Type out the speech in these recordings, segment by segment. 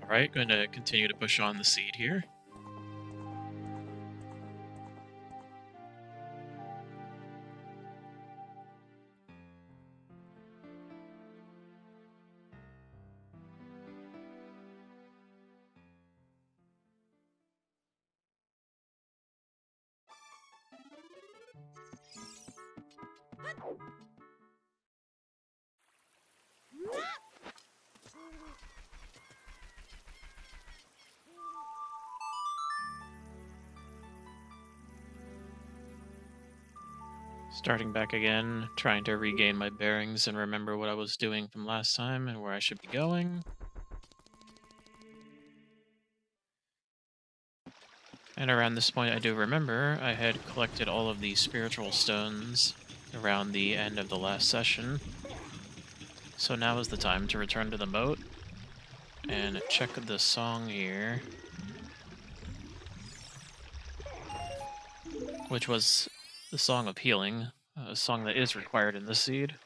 Alright, going to continue to push on the seed here. Starting back again, trying to regain my bearings and remember what I was doing from last time and where I should be going. And around this point I do remember I had collected all of the spiritual stones around the end of the last session. So now is the time to return to the moat and check the song here, which was the Song of Healing, a song that is required in this seed.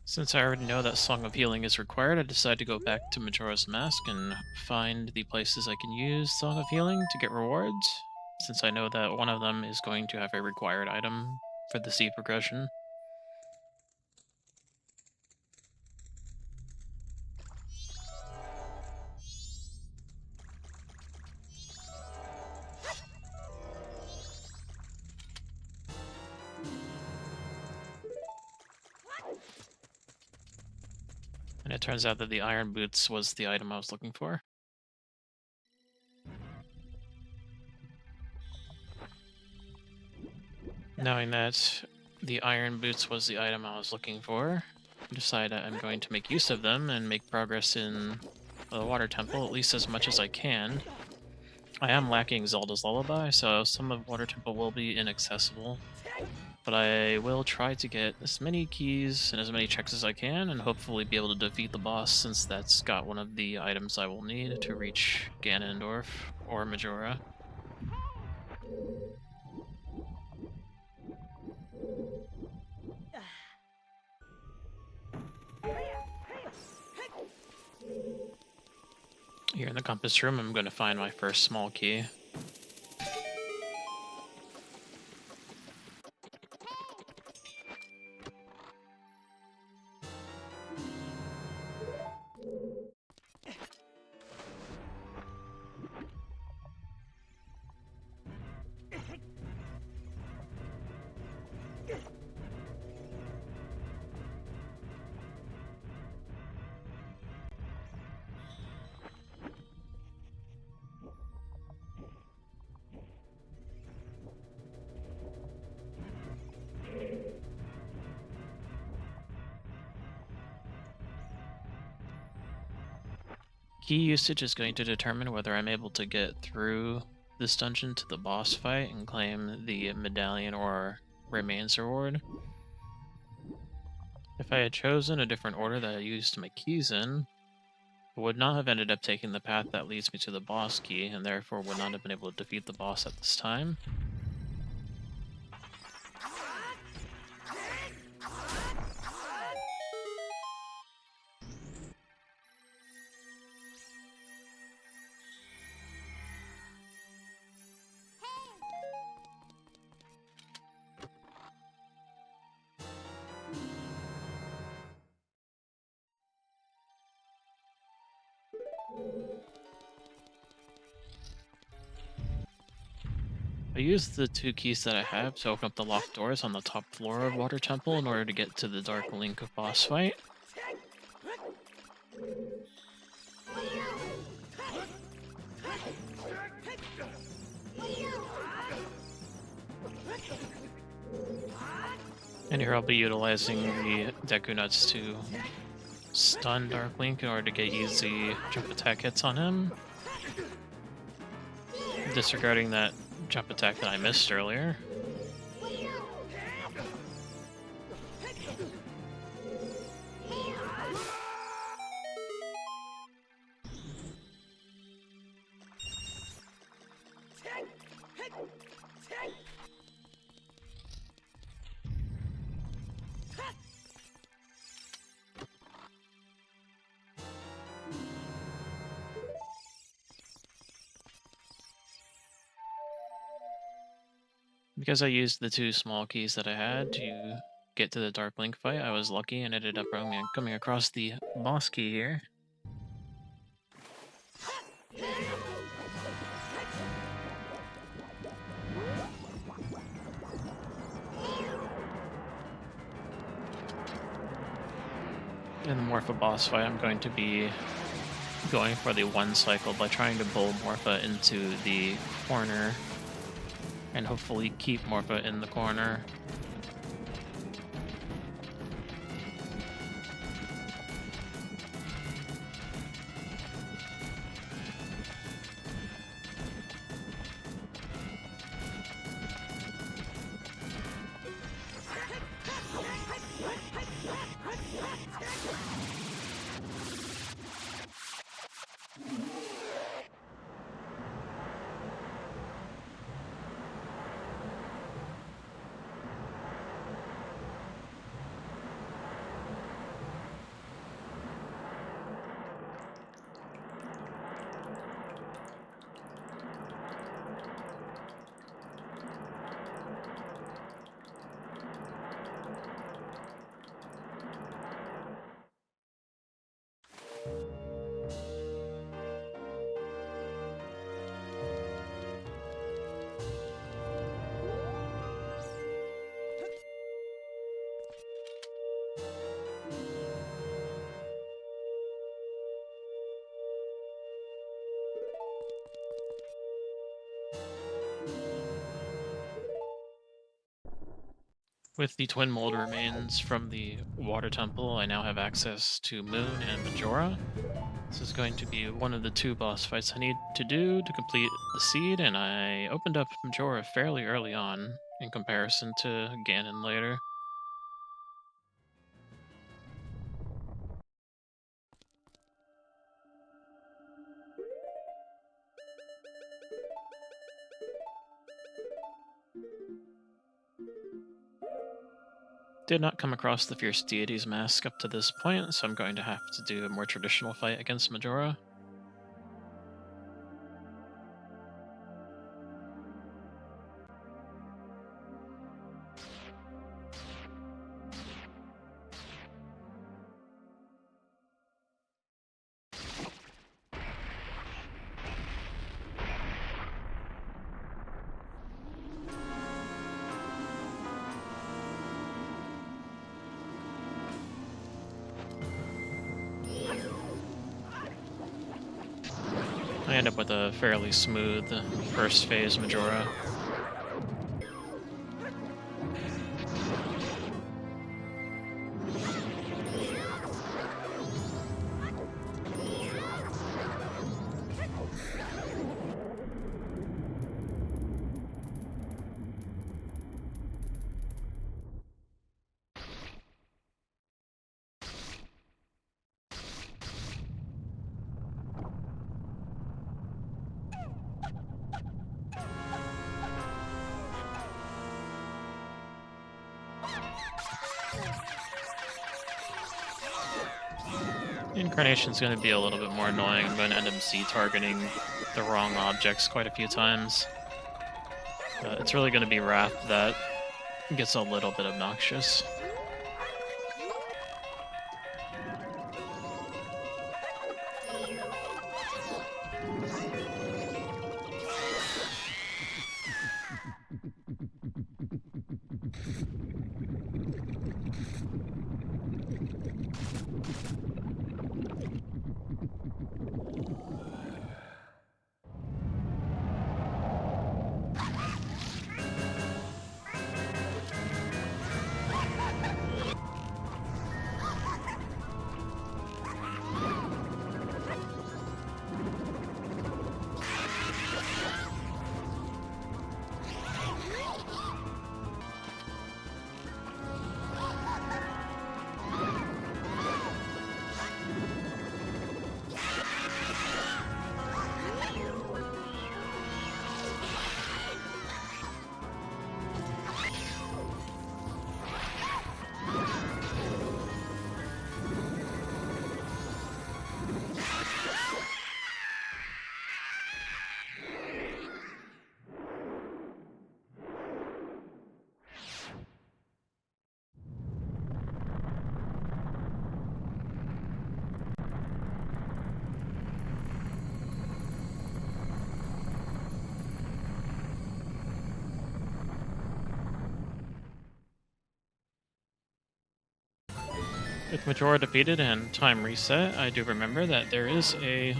Since I already know that Song of Healing is required, I decided to go back to Majora's Mask and find the places I can use Song of Healing to get rewards, since I know that one of them is going to have a required item for the seed progression. And it turns out that the Iron Boots was the item I was looking for. Knowing that the Iron Boots was the item I was looking for, I decided I'm going to make use of them and make progress in the Water Temple, at least as much as I can. I am lacking Zelda's Lullaby, so some of Water Temple will be inaccessible. But I will try to get as many keys and as many checks as I can, and hopefully be able to defeat the boss, since that's got one of the items I will need to reach Ganondorf or Majora. Here in the compass room, I'm going to find my first small key. Key usage is going to determine whether I'm able to get through this dungeon to the boss fight and claim the medallion or remains reward. If I had chosen a different order that I used my keys in, I would not have ended up taking the path that leads me to the boss key, and therefore would not have been able to defeat the boss at this time. I used the two keys that I have to open up the locked doors on the top floor of Water Temple in order to get to the Dark Link boss fight. And here I'll be utilizing the Deku Nuts to stun Dark Link in order to get easy jump attack hits on him, disregarding that jump attack that I missed earlier. Because I used the 2 small keys that I had to get to the Dark Link fight, I was lucky and ended up coming across the boss key here. In the Morpha boss fight, I'm going to be going for the 1 cycle by trying to pull Morpha into the corner and hopefully keep Morpha in the corner. With the Twin Mold remains from the Water Temple, I now have access to Moon and Majora. This is going to be one of the 2 boss fights I need to do to complete the seed, and I opened up Majora fairly early on in comparison to Ganon later. Did not come across the Fierce Deities mask up to this point, so I'm going to have to do a more traditional fight against Majora. I end up with a fairly smooth first phase Majora. Incarnation's going to be a little bit more annoying. I'm going to end up Z-targeting the wrong objects quite a few times. It's really going to be Wrath that gets a little bit obnoxious. With Majora defeated and time reset, I do remember that there is a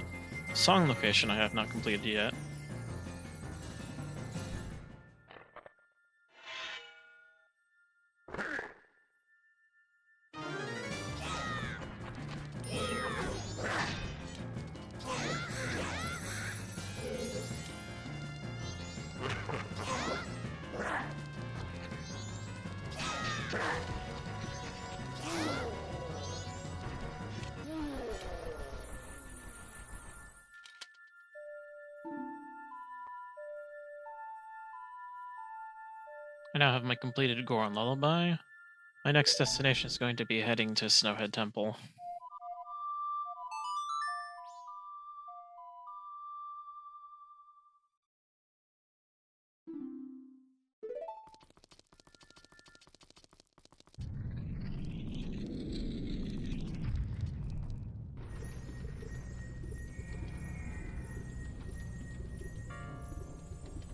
song location I have not completed yet. I now have my completed Goron Lullaby. My next destination is going to be heading to Snowhead Temple.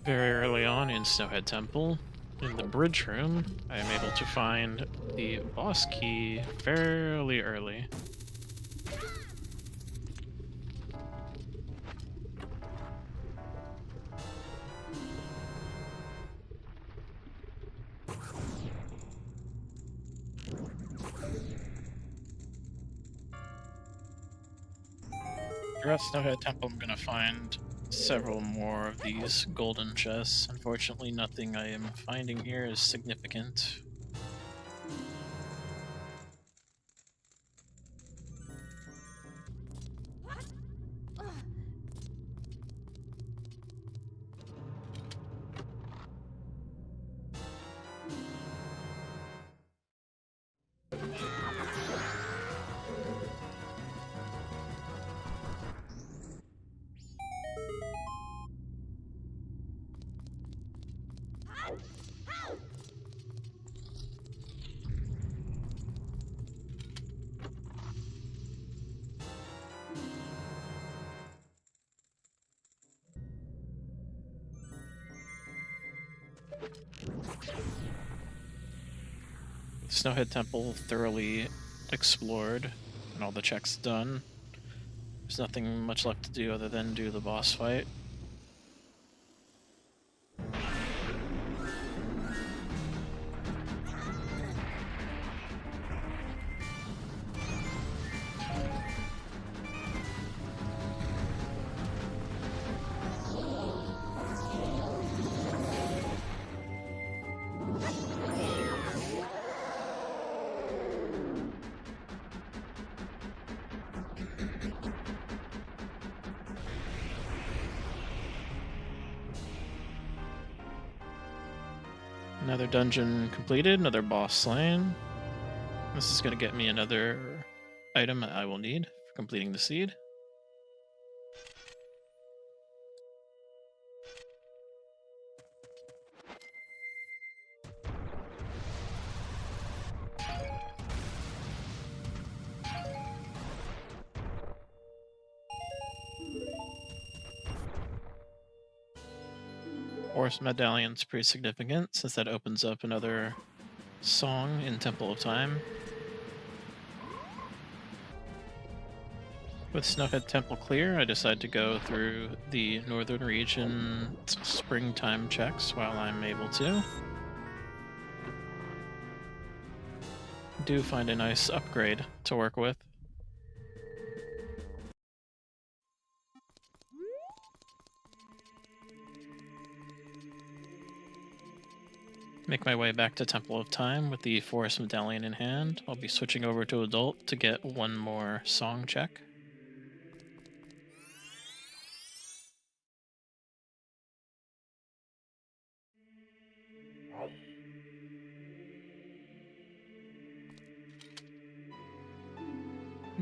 Very early on in Snowhead Temple, in the bridge room, I am able to find the boss key fairly early. Throughout Snowhead Temple, I'm going to find several more of these golden chests. Unfortunately, nothing I am finding here is significant. Snowhead Temple thoroughly explored and all the checks done. There's nothing much left to do other than do the boss fight. Another dungeon completed, another boss slain. This is going to get me another item that I will need for completing the seed. Forest Medallion's pretty significant since that opens up another song in Temple of Time. With Snowhead Temple clear, I decide to go through the northern region springtime checks while I'm able to. Do find a nice upgrade to work with. Make my way back to Temple of Time with the Forest Medallion in hand. I'll be switching over to Adult to get one more song check.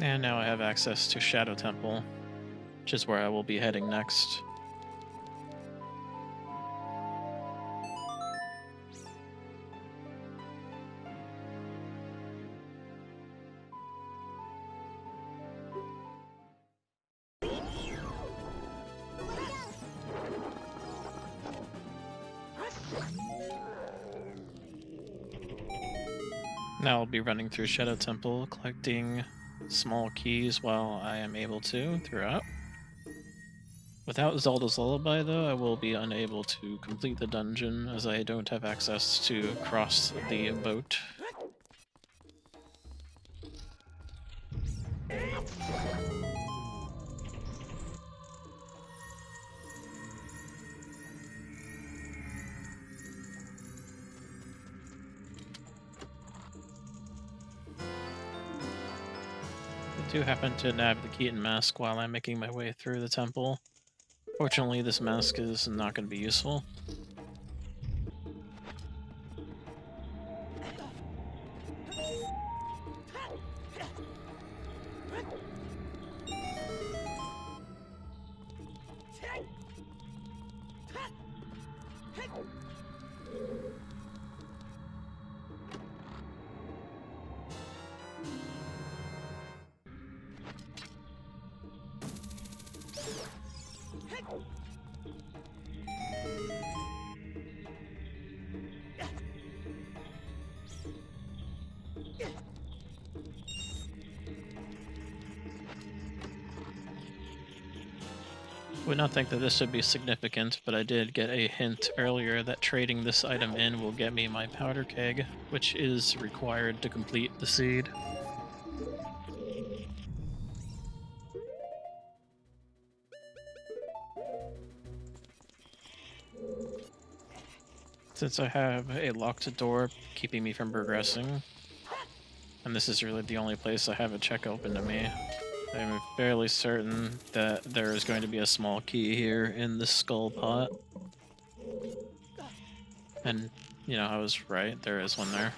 And now I have access to Shadow Temple, which is where I will be heading next. Now I'll be running through Shadow Temple, collecting small keys while I am able to throughout. Without Zelda's Lullaby, though, I will be unable to complete the dungeon as I don't have access to cross the boat. I do happen to nab the Keaton mask while I'm making my way through the temple. Fortunately, this mask is not going to be useful. Would not think that this would be significant, but I did get a hint earlier that trading this item in will get me my powder keg, which is required to complete the seed. Since I have a locked door keeping me from progressing, and this is really the only place I have a check open to me, I'm fairly certain that there is going to be a small key here in the skull pot. And, you know, I was right, there is one there.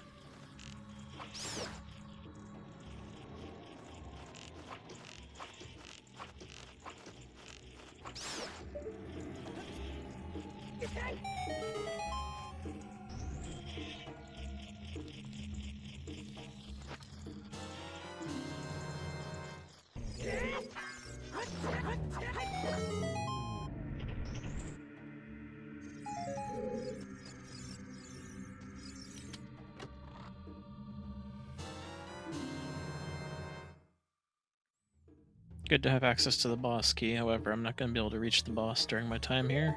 Good to have access to the boss key, however, I'm not going to be able to reach the boss during my time here.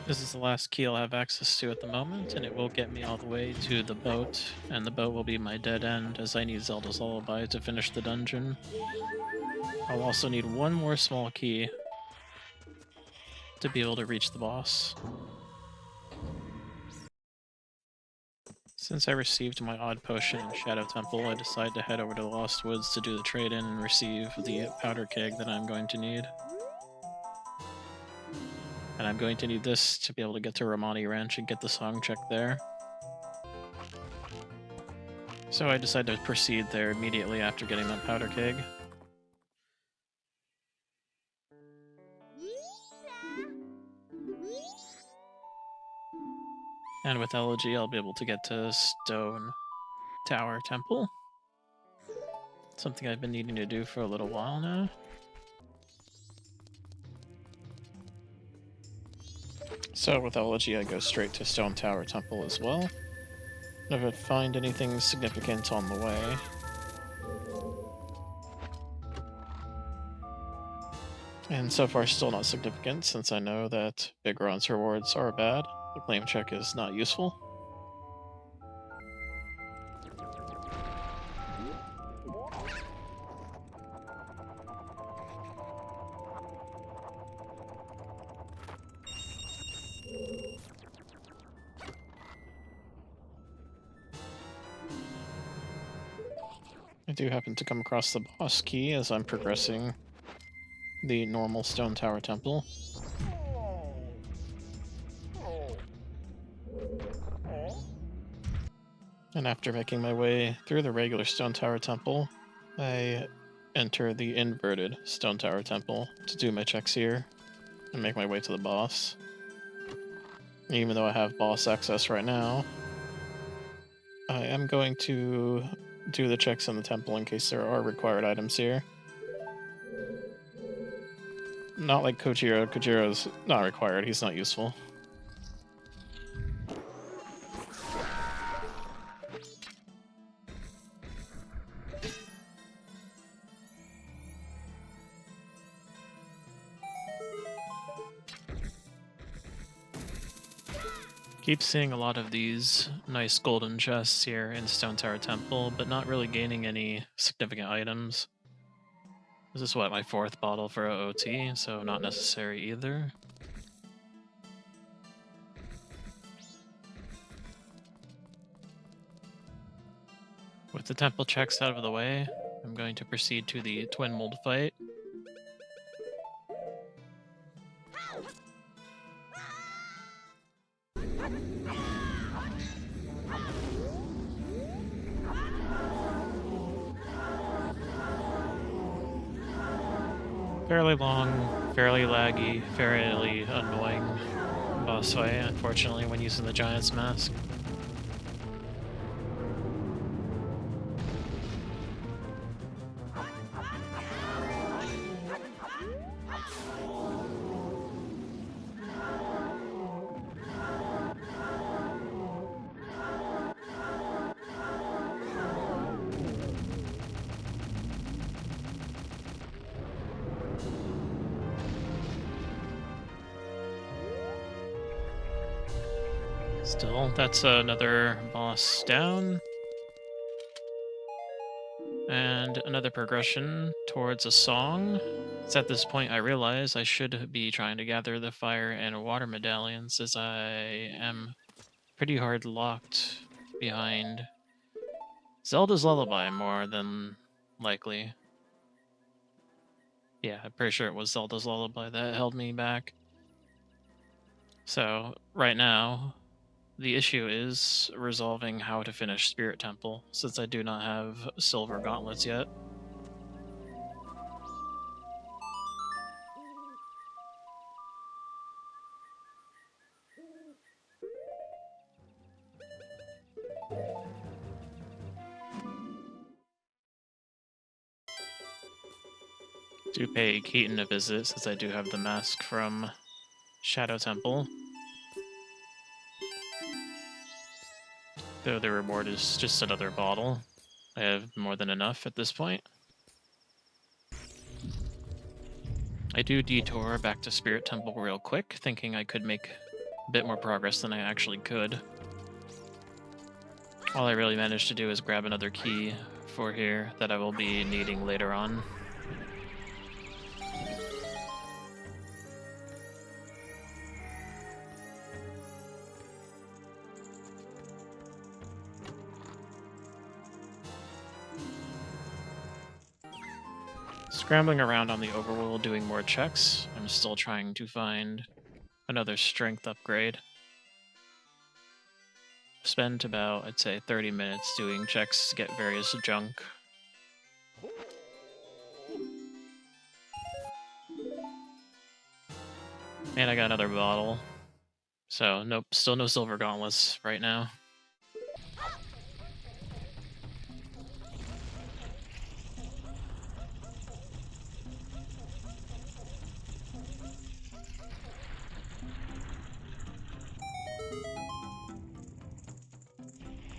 This is the last key I'll have access to at the moment, and it will get me all the way to the boat, and the boat will be my dead end as I need Zelda's Lullaby to finish the dungeon. I'll also need one more small key to be able to reach the boss. Since I received my odd potion in Shadow Temple, I decided to head over to the Lost Woods to do the trade-in and receive the powder keg that I'm going to need. And I'm going to need this to be able to get to Romani Ranch and get the song check there. So I decided to proceed there immediately after getting that powder keg. And with Elegy, I'll be able to get to Stone Tower Temple. Something I've been needing to do for a little while now. So with Elegy, I go straight to Stone Tower Temple as well. If I find anything significant on the way. And so far still not significant, since I know that Big Ron's rewards are bad. The claim check is not useful. I do happen to come across the boss key as I'm progressing the normal Stone Tower Temple. And after making my way through the regular Stone Tower Temple, I enter the inverted Stone Tower Temple to do my checks here. and make my way to the boss. Even though I have boss access right now, I am going to do the checks in the temple in case there are required items here. Not like Kojiro. Kojiro's not required, he's not useful. Keep seeing a lot of these nice golden chests here in Stone Tower Temple, but not really gaining any significant items. This is what, my 4th bottle for OOT, so not necessary either. With the temple checks out of the way, I'm going to proceed to the Twin Mold fight. Fairly long, fairly laggy, fairly annoying boss fight, unfortunately, when using the Giant's Mask. Still, that's another boss down. And another progression towards a song. It's at this point I realize I should be trying to gather the fire and water medallions, as I am pretty hard locked behind Zelda's Lullaby, more than likely. Yeah, I'm pretty sure it was Zelda's Lullaby that held me back. So, right now, the issue is resolving how to finish Spirit Temple, since I do not have silver gauntlets yet. Do pay Keaton a visit, since I do have the mask from Shadow Temple. Though the reward is just another bottle. I have more than enough at this point. I do detour back to Spirit Temple real quick, thinking I could make a bit more progress than I actually could. All I really managed to do is grab another key for here that I will be needing later on. Scrambling around on the overworld doing more checks, I'm still trying to find another strength upgrade. Spent about, I'd say, 30 minutes doing checks to get various junk. And I got another bottle. So, nope, still no silver gauntlets right now.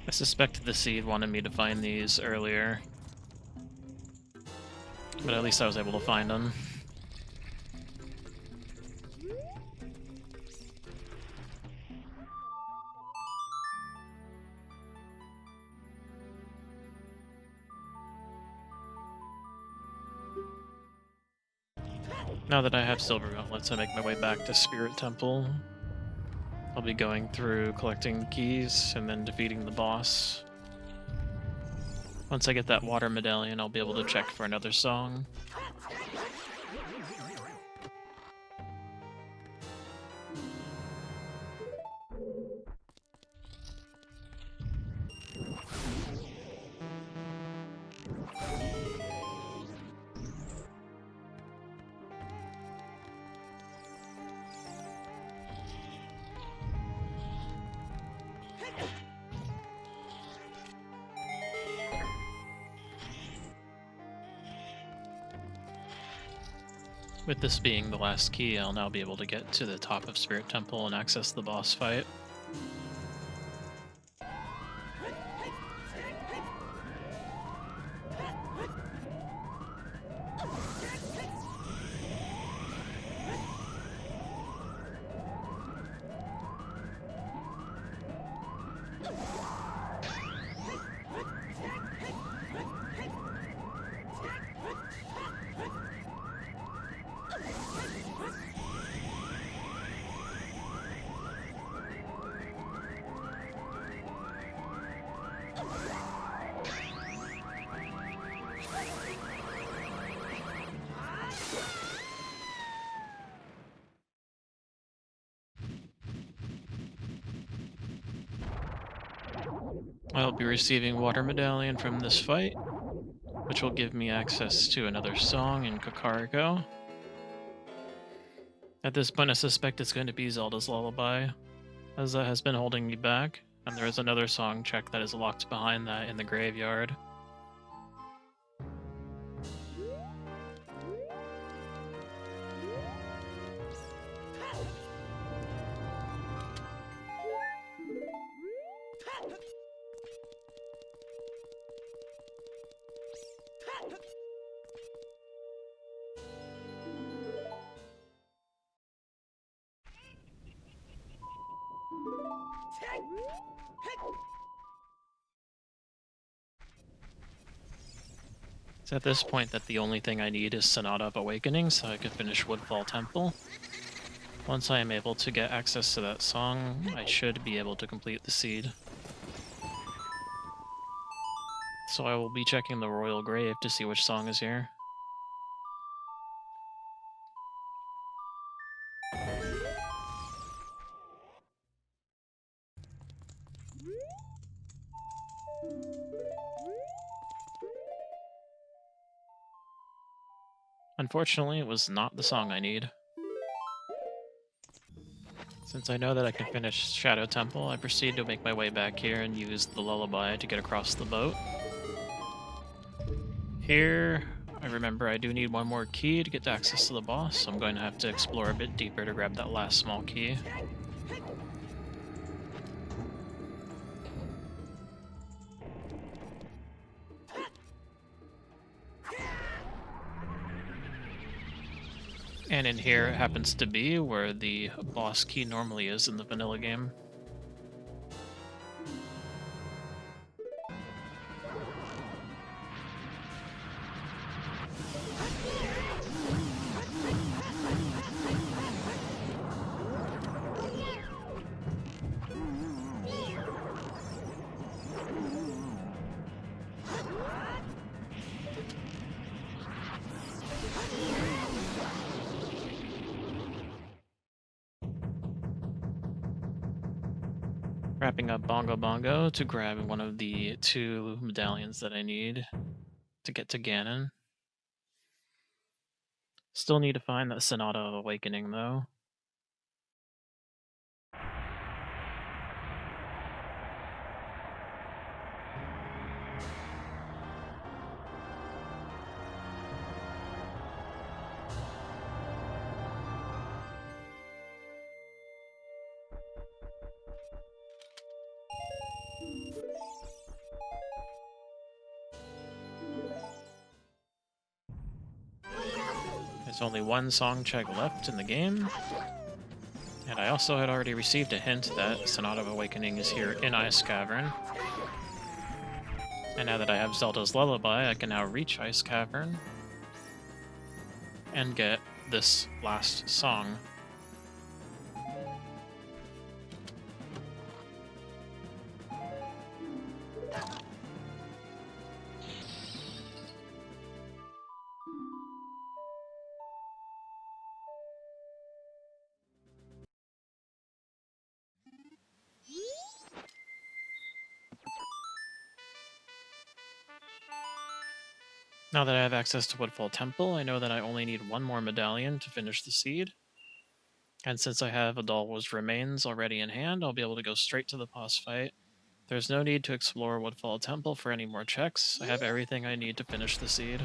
I suspect the seed wanted me to find these earlier, but at least I was able to find them. Now that I have silver gauntlets, I make my way back to Spirit Temple. I'll be going through collecting the keys and then defeating the boss. Once I get that water medallion, I'll be able to check for another song. With this being the last key, I'll now be able to get to the top of Spirit Temple and access the boss fight. I'll be receiving Water Medallion from this fight, which will give me access to another song in Kakariko. At this point, I suspect it's going to be Zelda's Lullaby, as that has been holding me back, and there is another song check that is locked behind that in the graveyard. It's at this point that the only thing I need is Sonata of Awakening so I can finish Woodfall Temple. Once I am able to get access to that song, I should be able to complete the seed. So I will be checking the Royal Grave to see which song is here. Unfortunately, it was not the song I need. Since I know that I can finish Shadow Temple, I proceed to make my way back here and use the lullaby to get across the boat. Here, I remember I do need one more key to get access to the boss, so I'm going to have to explore a bit deeper to grab that last small key. And in here it happens to be where the boss key normally is in the vanilla game. Wrapping up Bongo Bongo to grab one of the 2 medallions that I need to get to Ganon. Still need to find that Sonata of Awakening, though. There's only one song check left in the game, and I also had already received a hint that Sonata of Awakening is here in Ice Cavern. And now that I have Zelda's Lullaby, I can now reach Ice Cavern and get this last song. Now that I have access to Woodfall Temple, I know that I only need one more medallion to finish the seed. And since I have Adalwa's remains already in hand, I'll be able to go straight to the boss fight There's no need to explore Woodfall Temple for any more checks. I have everything I need to finish the seed.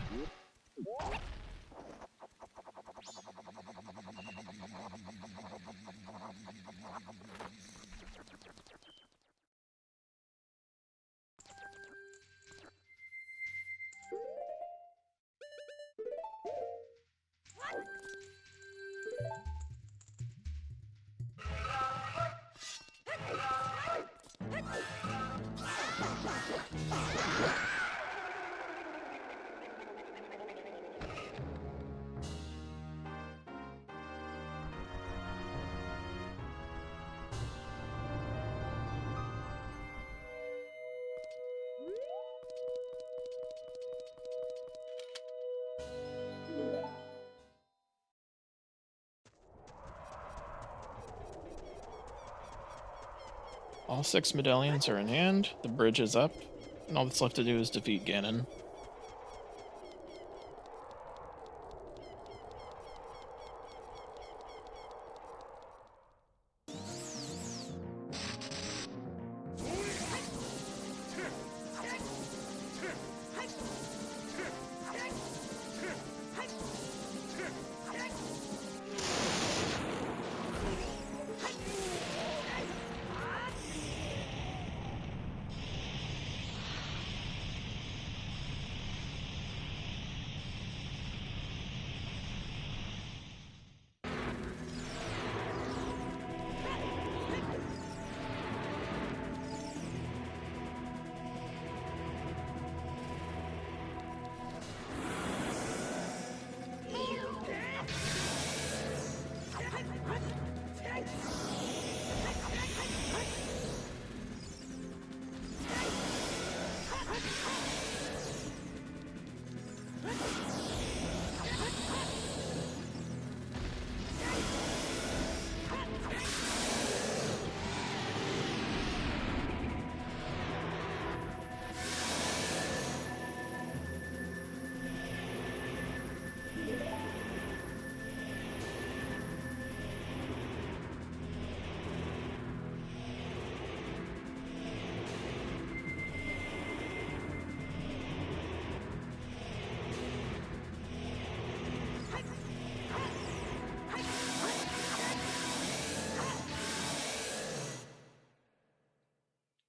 All 6 medallions are in hand, the bridge is up, and all that's left to do is defeat Ganon.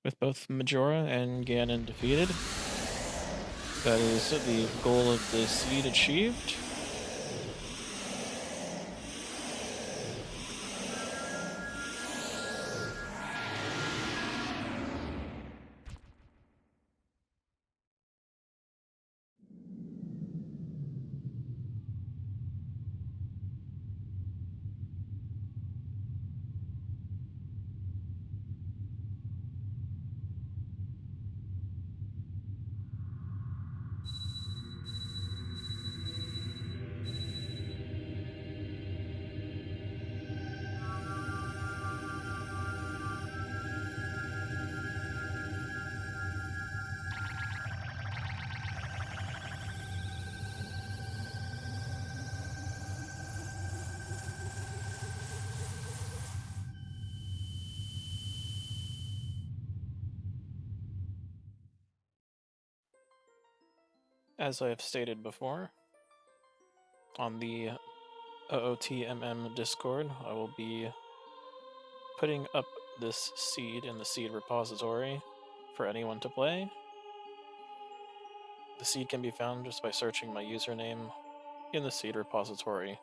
With both Majora and Ganon defeated, that is the goal of the seed achieved. As I have stated before, on the OOTMM Discord, I will be putting up this seed in the seed repository for anyone to play. The seed can be found just by searching my username in the seed repository.